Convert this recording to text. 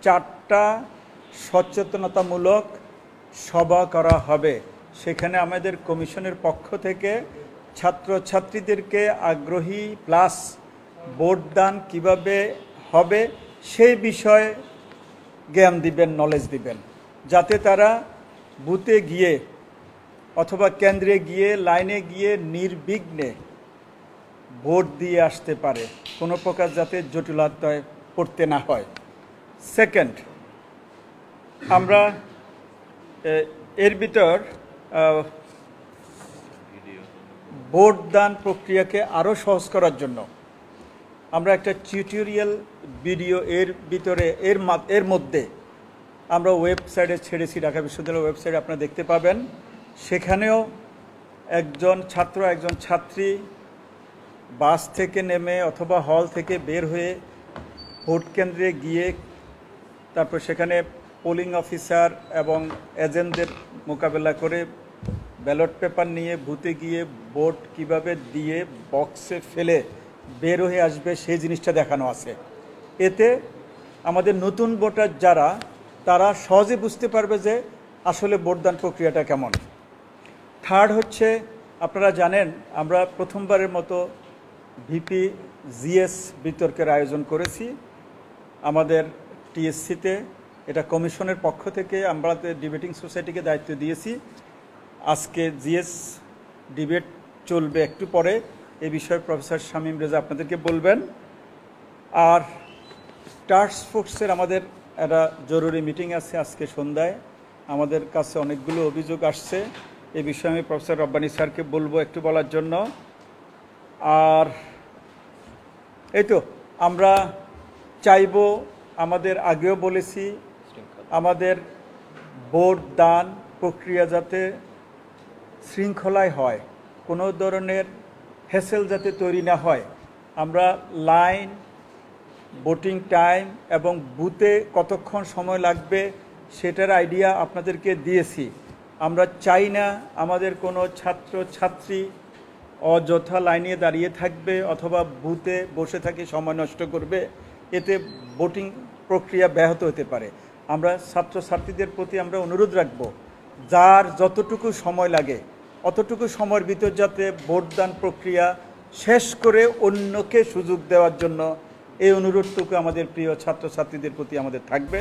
4টা সচেতনতামূলক সভা করা হবে। সেখানে আমাদের কমিশনের পক্ষ থেকে ছাত্রছাত্রীদেরকে আগ্রহী প্লাস ভোটদান কিভাবে হবে সেই বিষয়ে জ্ঞান দিবেন, নলেজ দিবেন, যাতে তারা বুথে গিয়ে অথবা কেন্দ্রে গিয়ে লাইনে গিয়ে নির্বিঘ্নে ভোট দিয়ে আসতে পারে, কোনো প্রকার যাতে জটিলতায় পড়তে না হয়। সেকেন্ড, আমরা এর ভিতর ভোটদান প্রক্রিয়াকে আরও সহজ করার জন্য আমরা একটা টিউটোরিয়াল ভিডিও এর ভিতরে এর মধ্যে আমরা ওয়েবসাইটে ছেড়েছি, ঢাকা বিশ্ববিদ্যালয়ের ওয়েবসাইটে আপনারা দেখতে পাবেন। সেখানেও একজন ছাত্র একজন ছাত্রী বাস থেকে নেমে অথবা হল থেকে বের হয়ে ভোট কেন্দ্রে গিয়ে তারপর সেখানে পোলিং অফিসার এবং এজেন্টদের মোকাবেলা করে ব্যালট পেপার নিয়ে বুথে গিয়ে ভোট কিভাবে দিয়ে বক্সে ফেলে বের হয়ে আসবে সেই জিনিসটা দেখানো আছে। এতে আমাদের নতুন ভোটার যারা তারা সহজে বুঝতে পারবে যে আসলে ভোটদান প্রক্রিয়াটা কেমন। থার্ড হচ্ছে, আপনারা জানেন আমরা প্রথমবারের মতো ভিপি জিএস বিতর্কের আয়োজন করেছি আমাদের টিএসসিতে। এটা কমিশনের পক্ষ থেকে আমরা ডিবেটিং সোসাইটিকে দায়িত্ব দিয়েছি। আজকে জিএস ডিবেট চলবে একটু পরে, এ বিষয়ে প্রফেসর শামীম রেজা আপনাদেরকে বলবেন। আর টাস্ক ফোর্সের আমাদের একটা জরুরি মিটিং আছে আজকে সন্ধ্যায়। আমাদের কাছে অনেকগুলো অভিযোগ আসছে, এ বিষয়ে আমি প্রফেসর রব্বানী স্যারকে বলবো একটু বলার জন্য। আর এই তো আমরা চাইব, আমাদের আগেও বলেছি, আমাদের ভোট দান প্রক্রিয়া যাতে শৃঙ্খলায় হয়, কোনো ধরনের হ্যাসেল যাতে তৈরি না হয়। আমরা লাইন, ভোটিং টাইম এবং বুথে কতক্ষণ সময় লাগবে সেটার আইডিয়া আপনাদেরকে দিয়েছি। আমরা চাই না আমাদের কোনো ছাত্র ছাত্রী অযথা লাইনে দাঁড়িয়ে থাকবে অথবা বুথে বসে থাকে সময় নষ্ট করবে, এতে ভোটিং প্রক্রিয়া ব্যাহত হতে পারে। আমরা ছাত্রছাত্রীদের প্রতি আমরা অনুরোধ রাখব, যার যতটুকু সময় লাগে অতটুকু সময়ের ভিতর যাতে ভোটদান প্রক্রিয়া শেষ করে অন্যকে সুযোগ দেওয়ার জন্য এই অনুরোধটুকু আমাদের প্রিয় ছাত্রছাত্রীদের প্রতি আমাদের থাকবে।